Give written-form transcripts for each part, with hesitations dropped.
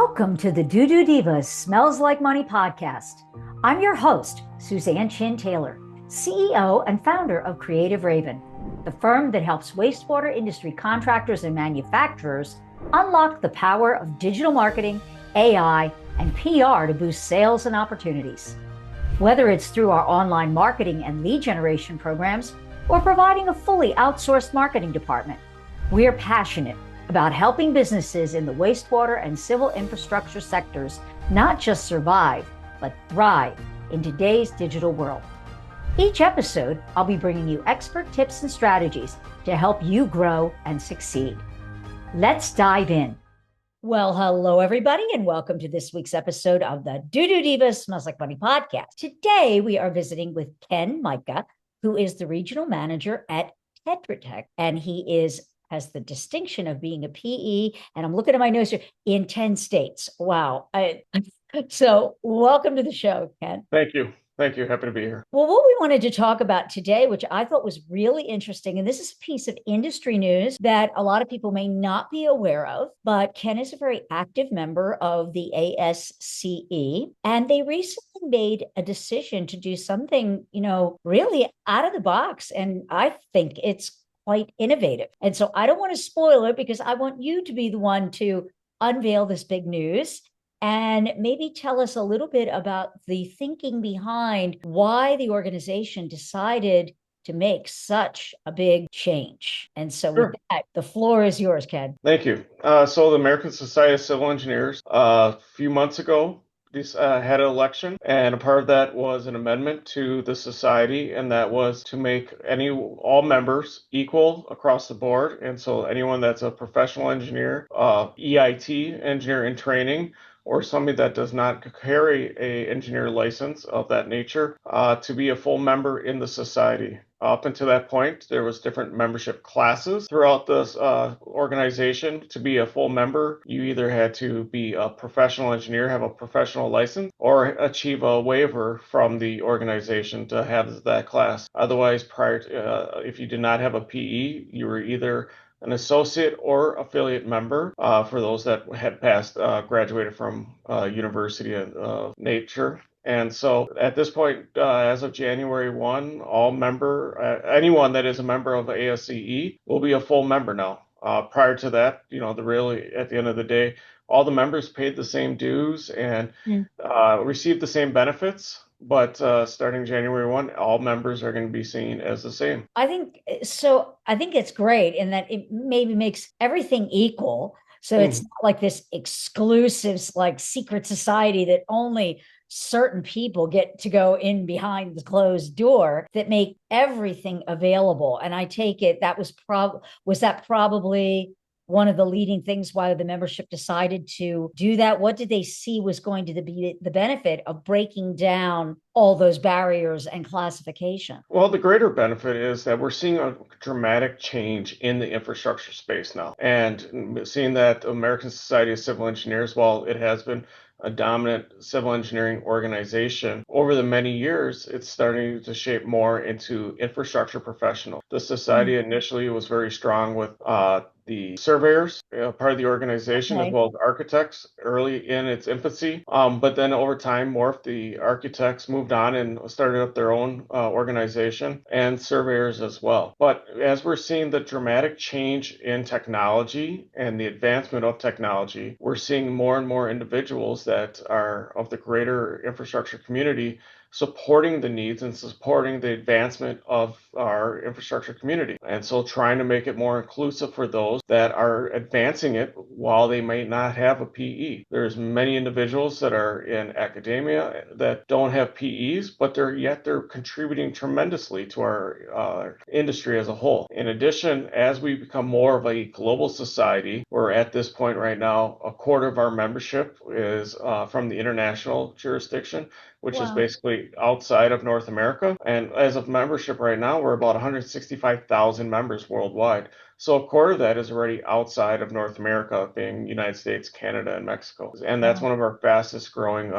Welcome to the Doo Doo Divas Smells Like Money podcast. I'm your host, Suzanne Chin Taylor, CEO and founder of Creative Raven, the firm that helps wastewater industry contractors and manufacturers unlock the power of digital marketing, AI, and PR to boost sales and opportunities. Whether it's through our online marketing and lead generation programs or providing a fully outsourced marketing department, we are passionate about helping businesses in the wastewater and civil infrastructure sectors not just survive, but thrive in today's digital world. Each episode, I'll be bringing you expert tips and strategies to help you grow and succeed. Let's dive in. Well, hello, everybody, and welcome to this week's episode of the Doo Doo Divas Smells Like Money podcast. Today, we are visiting with Ken Mika, who is the regional manager at Tetra Tech, and he has the distinction of being a PE, and I'm looking at my notes here, in 10 states. Wow. So welcome to the show, Ken. Thank you. Thank you. Happy to be here. Well, what we wanted to talk about today, which I thought was really interesting, and this is a piece of industry news that a lot of people may not be aware of, but Ken is a very active member of the ASCE, and they recently made a decision to do something, really out of the box. And I think it's quite innovative. And so I don't want to spoil it because I want you to be the one to unveil this big news and maybe tell us a little bit about the thinking behind why the organization decided to make such a big change. And so with that, the floor is yours, Ken. Thank you. So the American Society of Civil Engineers, a few months ago, had an election, and a part of that was an amendment to the society, and that was to make all members equal across the board. And so anyone that's a professional engineer, EIT, engineer in training, or somebody that does not carry a engineer license of that nature, to be a full member in the society. Up until that point, there was different membership classes throughout this organization. To be a full member, you either had to be a professional engineer, have a professional license, or achieve a waiver from the organization to have that class. Otherwise, if you did not have a PE, you were either an associate or affiliate member for those that had graduated from university of nature. And so at this point, as of January 1, anyone that is a member of ASCE will be a full member now. Prior to that, at the end of the day, all the members paid the same dues and received the same benefits. But starting January 1, all members are going to be seen as the same. I think it's great in that it maybe makes everything equal. So it's not like this exclusive, like secret society that only certain people get to go in behind the closed door, that make everything available. And I take it that was probably one of the leading things why the membership decided to do that. What did they see was going to be the benefit of breaking down all those barriers and classification? Well, the greater benefit is that we're seeing a dramatic change in the infrastructure space now. And seeing that American Society of Civil Engineers, while it has been a dominant civil engineering organization, over the many years, it's starting to shape more into infrastructure professionals. The society initially was very strong with the surveyors, part of the organization, as well as architects early in its infancy. But then over time, the architects moved on and started up their own organization, and surveyors as well. But as we're seeing the dramatic change in technology and the advancement of technology, we're seeing more and more individuals that are of the greater infrastructure community supporting the needs and supporting the advancement of our infrastructure community. And so trying to make it more inclusive for those that are advancing it while they may not have a PE. There's many individuals that are in academia that don't have PEs, but they're contributing tremendously to our industry as a whole. In addition, as we become more of a global society, we're at this point right now, a quarter of our membership is from the international jurisdiction, which is basically outside of North America. And as of membership right now, we're about 165,000 members worldwide. So a quarter of that is already outside of North America, being United States, Canada, and Mexico. And that's one of our fastest growing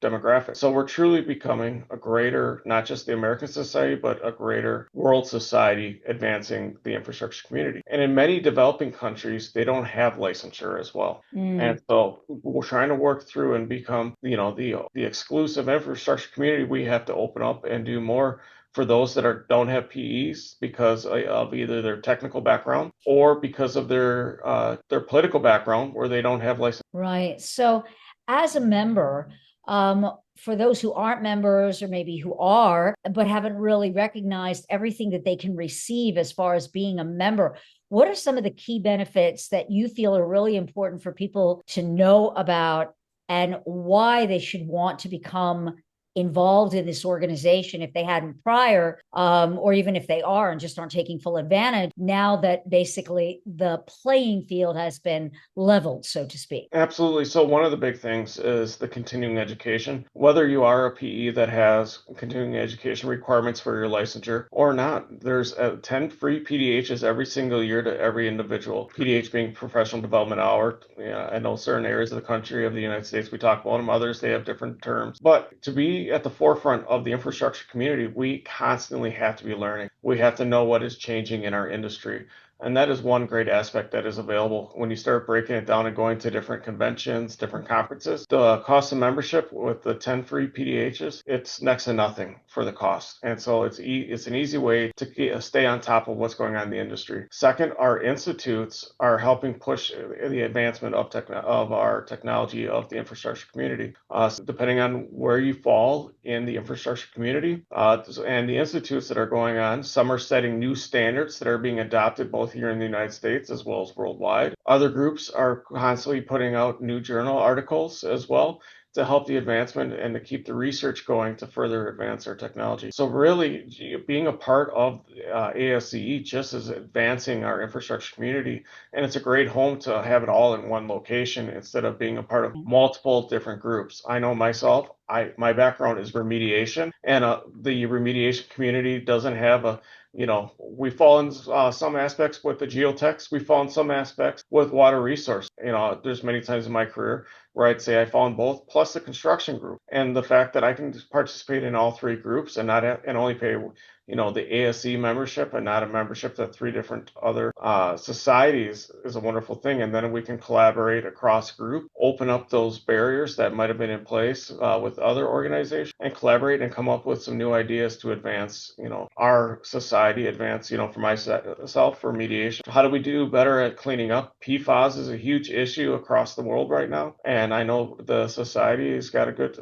demographic. So we're truly becoming a greater, not just the American society, but a greater world society advancing the infrastructure community. And in many developing countries, they don't have licensure as well. And so we're trying to work through and become, the exclusive infrastructure community. We have to open up and do more for those that don't have PEs because of either their technical background or because of their political background where they don't have license. Right. So, as a member, for those who aren't members or maybe who are, but haven't really recognized everything that they can receive as far as being a member, what are some of the key benefits that you feel are really important for people to know about and why they should want to become involved in this organization if they hadn't prior, or even if they are and just aren't taking full advantage now that basically the playing field has been leveled, so to speak? Absolutely. So one of the big things is the continuing education. Whether you are a PE that has continuing education requirements for your licensure or not, there's 10 free PDHs every single year to every individual. PDH being professional development hour. Yeah, I know certain areas of the country of the United States, we talk about them. Others, they have different terms. But to be at the forefront of the infrastructure community, we constantly have to be learning. We have to know what is changing in our industry. And that is one great aspect that is available when you start breaking it down and going to different conventions, different conferences. The cost of membership with the 10 free PDHs, it's next to nothing for the cost. And so it's an easy way to stay on top of what's going on in the industry. Second, our institutes are helping push the advancement of our technology of the infrastructure community. So depending on where you fall in the infrastructure community and the institutes that are going on, some are setting new standards that are being adopted both here in the United States as well as worldwide. Other groups are constantly putting out new journal articles as well to help the advancement and to keep the research going to further advance our technology. So really being a part of ASCE just is advancing our infrastructure community, and it's a great home to have it all in one location instead of being a part of multiple different groups. I know myself, my background is remediation, and the remediation community doesn't have we fall in some aspects with the geotechs, we fall in some aspects with water resource. There's many times in my career where I'd say I fall in both, plus the construction group. And the fact that I can participate in all three groups and not and only pay, the ASCE membership and not a membership to three different other societies is a wonderful thing. And then we can collaborate across group, open up those barriers that might have been in place with other organizations, and collaborate and come up with some new ideas to advance, our society, advance, for myself, for mediation. How do we do better at cleaning up? PFAS is a huge issue across the world right now. And I know the society has got a good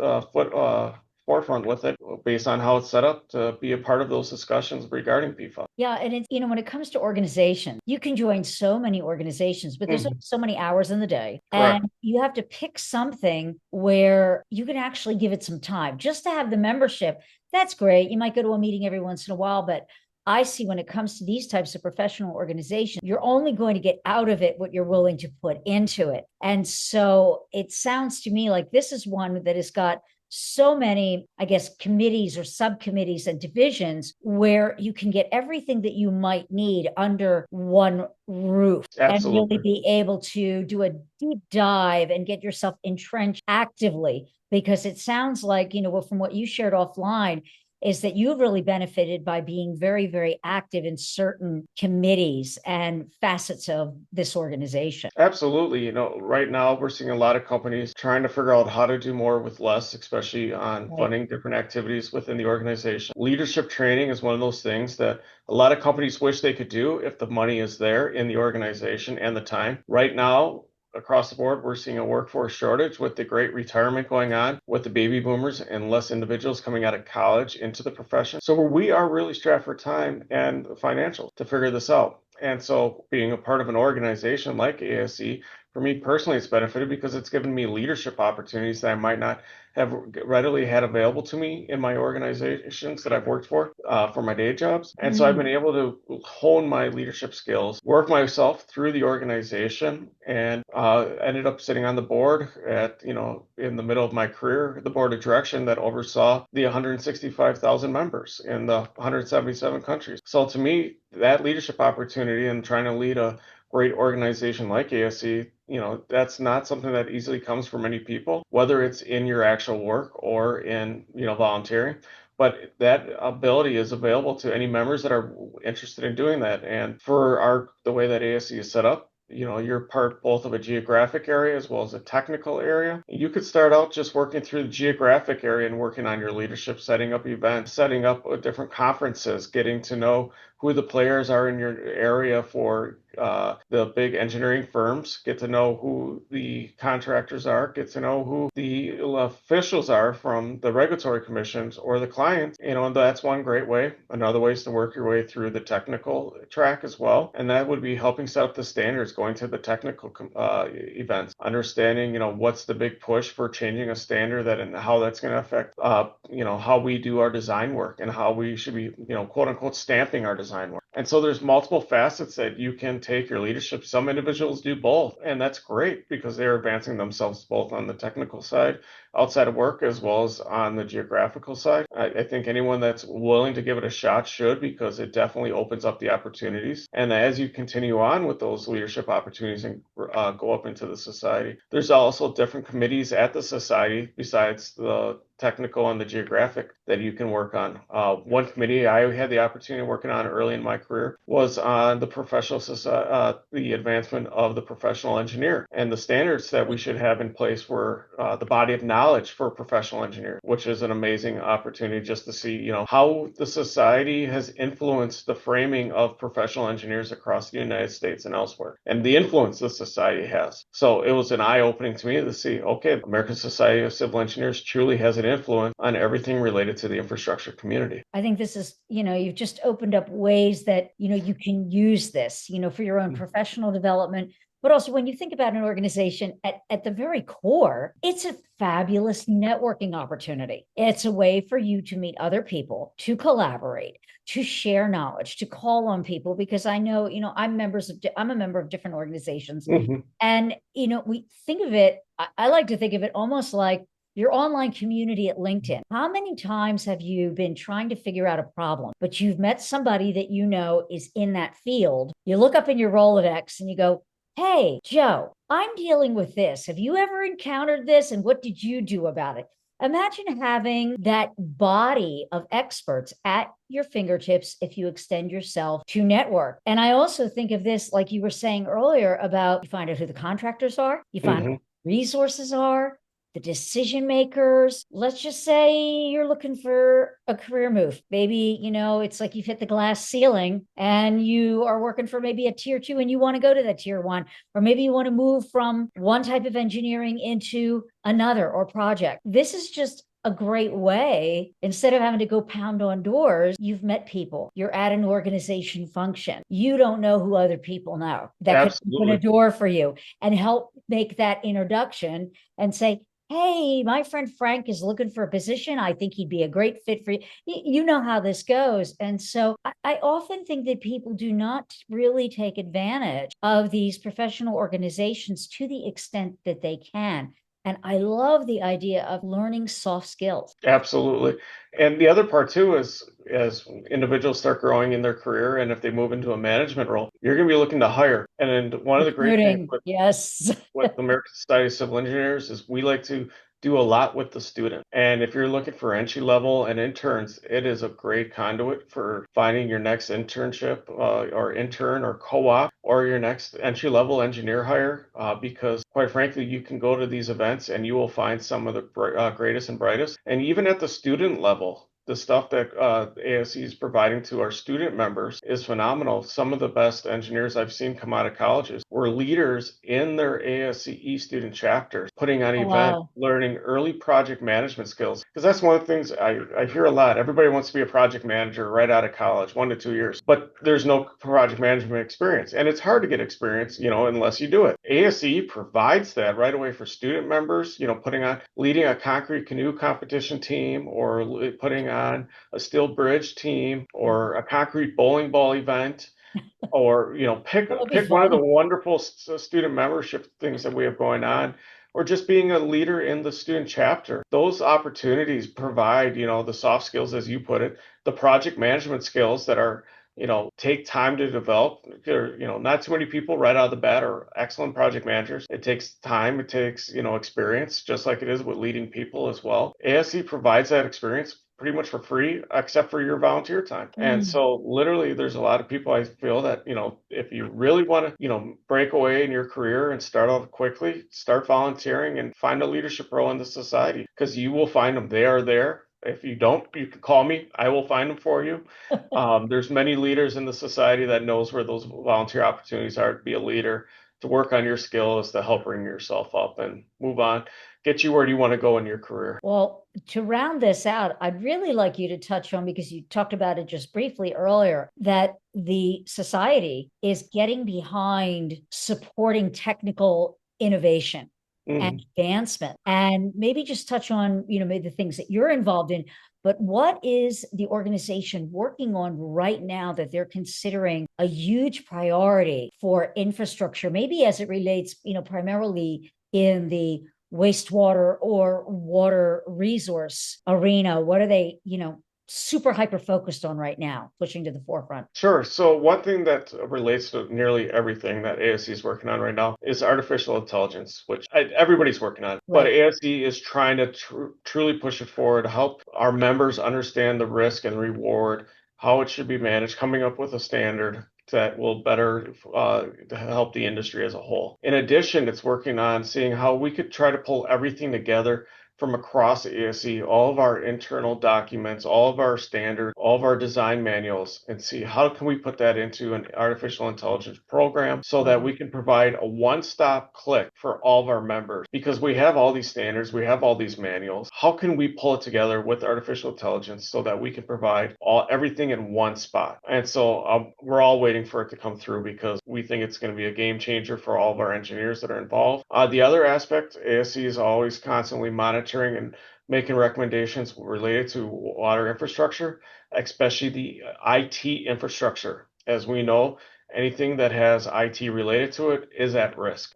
forefront with it based on how it's set up to be a part of those discussions regarding PFAS. Yeah. And it's, when it comes to organization, you can join so many organizations, but there's only so many hours in the day. Correct. And you have to pick something where you can actually give it some time just to have the membership. That's great. You might go to a meeting every once in a while, but I see when it comes to these types of professional organizations, you're only going to get out of it what you're willing to put into it. And so it sounds to me like this is one that has got so many, I guess, committees or subcommittees and divisions where you can get everything that you might need under one roof. Absolutely. And really be able to do a deep dive and get yourself entrenched actively. Because it sounds like, from what you shared offline, is that you've really benefited by being very, very active in certain committees and facets of this organization. Absolutely. Right now we're seeing a lot of companies trying to figure out how to do more with less, especially on funding different activities within the organization. Leadership training is one of those things that a lot of companies wish they could do if the money is there in the organization and the time. Right now, across the board, we're seeing a workforce shortage with the great retirement going on with the baby boomers and less individuals coming out of college into the profession. So we are really strapped for time and financial to figure this out. And so being a part of an organization like ASCE, for me personally, it's benefited because it's given me leadership opportunities that I might not have readily had available to me in my organizations that I've worked for my day jobs. And so I've been able to hone my leadership skills, work myself through the organization, and ended up sitting on the board in the middle of my career, the board of direction that oversaw the 165,000 members in the 177 countries. So to me, that leadership opportunity and trying to lead a great organization like ASCE that's not something that easily comes for many people, whether it's in your actual work or in, volunteering. But that ability is available to any members that are interested in doing that. And for the way that ASCE is set up, you're part both of a geographic area as well as a technical area. You could start out just working through the geographic area and working on your leadership, setting up events, setting up different conferences, getting to know who the players are in your area for the big engineering firms, get to know who the contractors are, get to know who the officials are from the regulatory commissions or the clients. And that's one great way. Another way is to work your way through the technical track as well. And that would be helping set up the standards, going to the technical events, understanding, what's the big push for changing a standard that and how that's going to affect, how we do our design work and how we should be, quote unquote, stamping our design work. And so there's multiple facets that you can take your leadership. Some individuals do both, and that's great because they're advancing themselves both on the technical side outside of work as well as on the geographical side. I think anyone that's willing to give it a shot should, because it definitely opens up the opportunities. And as you continue on with those leadership opportunities and go up into the society, there's also different committees at the society besides the technical and the geographic that you can work on. One committee I had the opportunity of working on early in my career was on the professional society, the advancement of the professional engineer and the standards that we should have in place for the body of knowledge for professional engineers, which is an amazing opportunity just to see, how the society has influenced the framing of professional engineers across the United States and elsewhere, and the influence the society has. So it was an eye-opening to me to see, okay, American Society of Civil Engineers truly has an influence on everything related to the infrastructure community. I think this is, you've just opened up ways that, you can use this, for your own professional development. But also when you think about an organization at the very core, it's a fabulous networking opportunity. It's a way for you to meet other people, to collaborate, to share knowledge, to call on people, because I know, I'm a member of different organizations. Mm-hmm. And, we think of it, I like to think of it almost like your online community at LinkedIn. How many times have you been trying to figure out a problem, but you've met somebody that is in that field? You look up in your Rolodex and you go, hey, Joe, I'm dealing with this. Have you ever encountered this? And what did you do about it? Imagine having that body of experts at your fingertips if you extend yourself to network. And I also think of this, like you were saying earlier, about you find out who the contractors are, you find out who resources are, the decision makers. Let's just say you're looking for a career move. Maybe, it's like you've hit the glass ceiling and you are working for maybe a tier 2 and you want to go to that tier 1, or maybe you want to move from one type of engineering into another or project. This is just a great way. Instead of having to go pound on doors, you've met people. You're at an organization function. You don't know who other people know that could open a door for you and help make that introduction and say, hey, my friend Frank is looking for a position. I think he'd be a great fit for you. You know how this goes. And so I often think that people do not really take advantage of these professional organizations to the extent that they can. And I love the idea of learning soft skills. Absolutely. And the other part too is, as individuals start growing in their career, and if they move into a management role, you're going to be looking to hire. And one of the great things with the American Society of Civil Engineers is we like to do a lot with the student. And if you're looking for entry level and interns, it is a great conduit for finding your next internship or intern or co-op or your next entry level engineer hire, because quite frankly, you can go to these events and you will find some of the greatest and brightest. And even at the student level, the stuff that ASCE is providing to our student members is phenomenal. Some of the best engineers I've seen come out of colleges were leaders in their ASCE student chapters, putting on events, learning early project management skills. Because that's one of the things I hear a lot. Everybody wants to be a project manager right out of college, 1 to 2 years, but there's no project management experience. And it's hard to get experience, unless you do it. ASCE provides that right away for student members, leading a concrete canoe competition team, or putting on a steel bridge team, or a concrete bowling ball event, or pick one of the wonderful student membership things that we have going on, or just being a leader in the student chapter. Those opportunities provide the soft skills, as you put it, the project management skills that are take time to develop. Not too many people right out of the bat are excellent project managers. It takes time, it takes, experience, just like it is with leading people as well. ASCE provides that experience pretty much for free, except for your volunteer time. And so literally there's a lot of people I feel that, if you really want to, break away in your career and start off quickly, start volunteering and find a leadership role in the society, because you will find them. They are there. If you don't, you can call me. I will find them for you. There's many leaders in the society that knows where those volunteer opportunities are to be a leader, to work on your skills, to help bring yourself up and move on, get you where you want to go in your career. Well, to round this out, I'd really like you to touch on, because you talked about it just briefly earlier, that the society is getting behind supporting technical innovation and advancement, and maybe just touch on, maybe the things that you're involved in. But what is the organization working on right now that they're considering a huge priority for infrastructure, maybe as it relates, primarily in the wastewater or water resource arena? What are they, super hyper focused on right now, pushing to the forefront? Sure. So one thing that relates to nearly everything that ASCE is working on right now is artificial intelligence, which everybody's working on. But Right. ASCE is trying to truly push it forward to help our members understand the risk and reward, how it should be managed, coming up with a standard that will better help the industry as a whole. In addition, it's working on seeing how we could try to pull everything together from across ASCE, all of our internal documents, all of our standards, all of our design manuals, and see how can we put that into an artificial intelligence program so that we can provide a one-stop click for all of our members. Because we have all these standards, we have all these manuals. How can we pull it together with artificial intelligence so that we can provide everything in one spot? And so we're all waiting for it to come through, because we think it's going to be a game changer for all of our engineers that are involved. The other aspect, ASCE is always constantly monitoring and making recommendations related to water infrastructure, especially the IT infrastructure. As we know, anything that has IT related to it is at risk.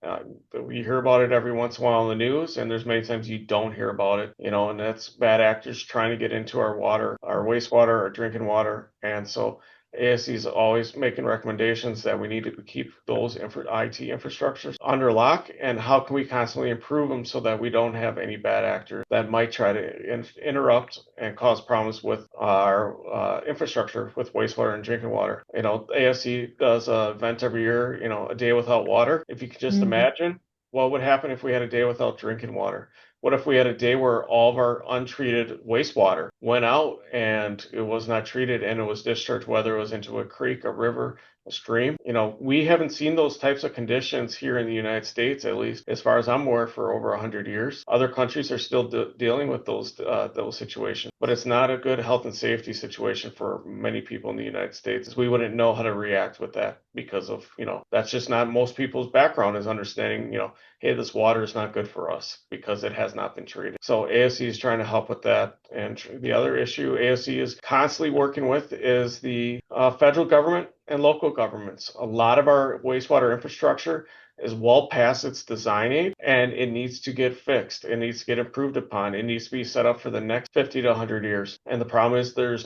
We hear about it every once in a while in the news, and there's many times you don't hear about it, and that's bad actors trying to get into our water, our wastewater, our drinking water. And so ASCE is always making recommendations that we need to keep those IT infrastructures under lock, and how can we constantly improve them so that we don't have any bad actors that might try to interrupt and cause problems with our infrastructure with wastewater and drinking water. ASCE does an event every year, a day without water. If you could just imagine what would happen if we had a day without drinking water. What if we had a day where all of our untreated wastewater went out and it was not treated and it was discharged, whether it was into a creek, a river, a stream? We haven't seen those types of conditions here in the United States, at least as far as I'm aware, for over 100 years. Other countries are still dealing with those situations, but it's not a good health and safety situation for many people in the United States. We wouldn't know how to react with that, because of, that's just not most people's background, is understanding, hey, this water is not good for us because it has not been treated. So ASCE is trying to help with that. And the other issue ASCE is constantly working with is the federal government and local governments. A lot of our wastewater infrastructure is well past its design age, and it needs to get fixed. It needs to get improved upon. It needs to be set up for the next 50 to 100 years. And the problem is there's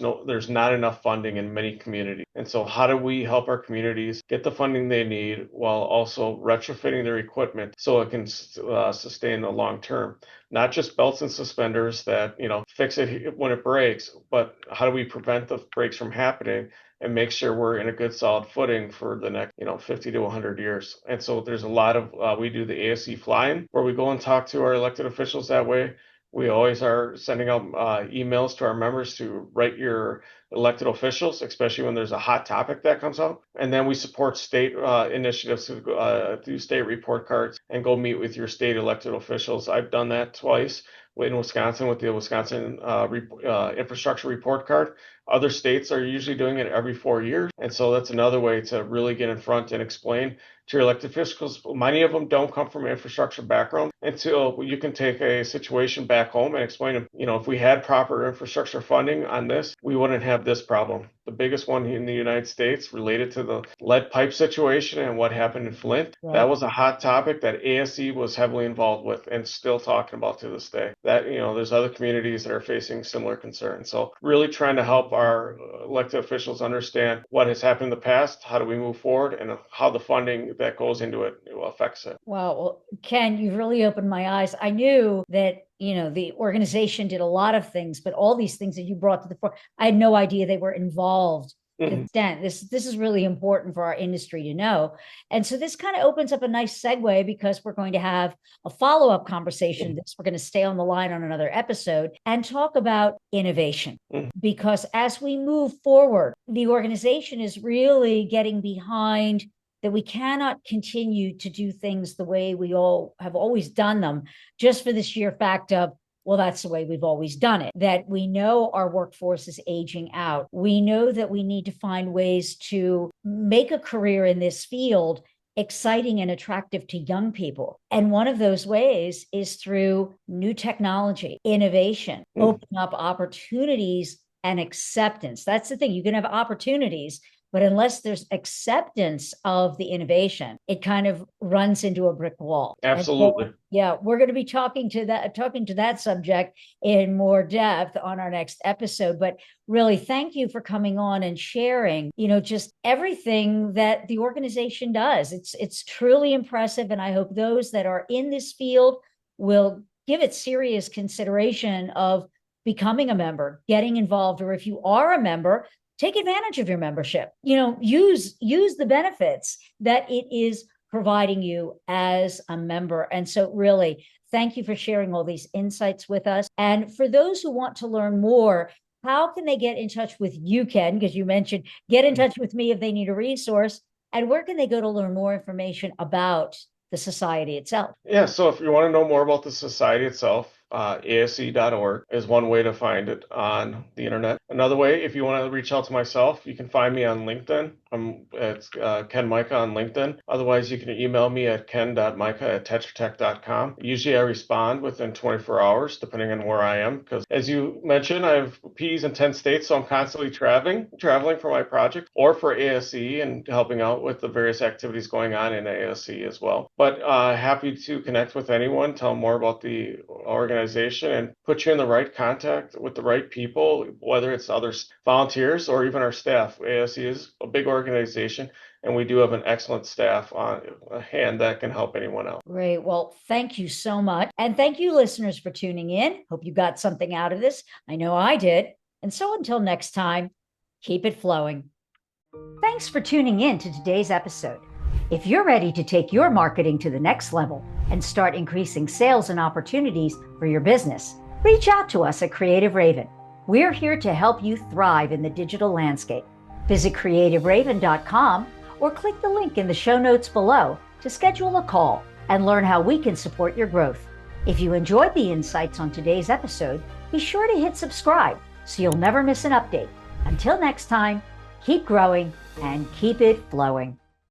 not enough funding in many communities. And so how do we help our communities get the funding they need while also retrofitting their equipment so it can sustain the long term? Not just belts and suspenders that, fix it when it breaks, but how do we prevent the breaks from happening and make sure we're in a good solid footing for the next, 50 to 100 years. And so there's a lot of, we do the ASCE fly-in, where we go and talk to our elected officials that way. We always are sending out emails to our members to write your elected officials, especially when there's a hot topic that comes out. And then we support state initiatives to do state report cards and go meet with your state elected officials. I've done that twice in Wisconsin with the Wisconsin infrastructure report card. Other states are usually doing it every 4 years. And so that's another way to really get in front and explain to your elected officials. Many of them don't come from an infrastructure background, until you can take a situation back home and explain them, if we had proper infrastructure funding on this, we wouldn't have have this problem. The biggest one in the United States related to the lead pipe situation and what happened in Flint. Right. That was a hot topic that ASCE was heavily involved with and still talking about to this day. That, there's other communities that are facing similar concerns. So really trying to help our elected officials understand what has happened in the past, how do we move forward, and how the funding that goes into it affects it. Wow. Well, Ken, you've really opened my eyes. I knew that, the organization did a lot of things, but all these things that you brought to the fore, I had no idea they were involved. To the extent. This is really important for our industry to know. And so this kind of opens up a nice segue, because we're going to have a follow-up conversation. We're going to stay on the line on another episode and talk about innovation. Because as we move forward, the organization is really getting behind that we cannot continue to do things the way we all have always done them, just for the sheer fact of, well, that's the way we've always done it. That we know our workforce is aging out. We know that we need to find ways to make a career in this field exciting and attractive to young people. And one of those ways is through new technology, innovation, opening up opportunities and acceptance. That's the thing. You can have opportunities, but unless there's acceptance of the innovation, it kind of runs into a brick wall. Absolutely. So, we're going to be talking to that subject in more depth on our next episode. But really, thank you for coming on and sharing, just everything that the organization does. It's truly impressive. And I hope those that are in this field will give it serious consideration of becoming a member, getting involved, or if you are a member, take advantage of your membership. Use the benefits that it is providing you as a member. And so really, thank you for sharing all these insights with us. And for those who want to learn more, how can they get in touch with you, Ken? Because you mentioned get in touch with me if they need a resource. And where can they go to learn more information about the society itself? Yeah, so if you want to know more about the society itself, ASCE.org is one way to find it on the internet. Another way, if you want to reach out to myself, you can find me on LinkedIn. It's Ken Mika on LinkedIn. Otherwise, you can email me at ken.mika@tetratech.com. Usually I respond within 24 hours, depending on where I am, because as you mentioned, I have P's in 10 states, so I'm constantly traveling for my project or for ASCE and helping out with the various activities going on in ASCE as well. But happy to connect with anyone, tell them more about the organization, and put you in the right contact with the right people, whether it's other volunteers or even our staff. ASCE is a big organization, and we do have an excellent staff on hand that can help anyone out. Great. Well, thank you so much. And thank you, listeners, for tuning in. Hope you got something out of this. I know I did. And so until next time, keep it flowing. Thanks for tuning in to today's episode. If you're ready to take your marketing to the next level and start increasing sales and opportunities for your business, reach out to us at Creative Raven. We're here to help you thrive in the digital landscape. Visit creativeraven.com or click the link in the show notes below to schedule a call and learn how we can support your growth. If you enjoyed the insights on today's episode, be sure to hit subscribe so you'll never miss an update. Until next time, keep growing and keep it flowing.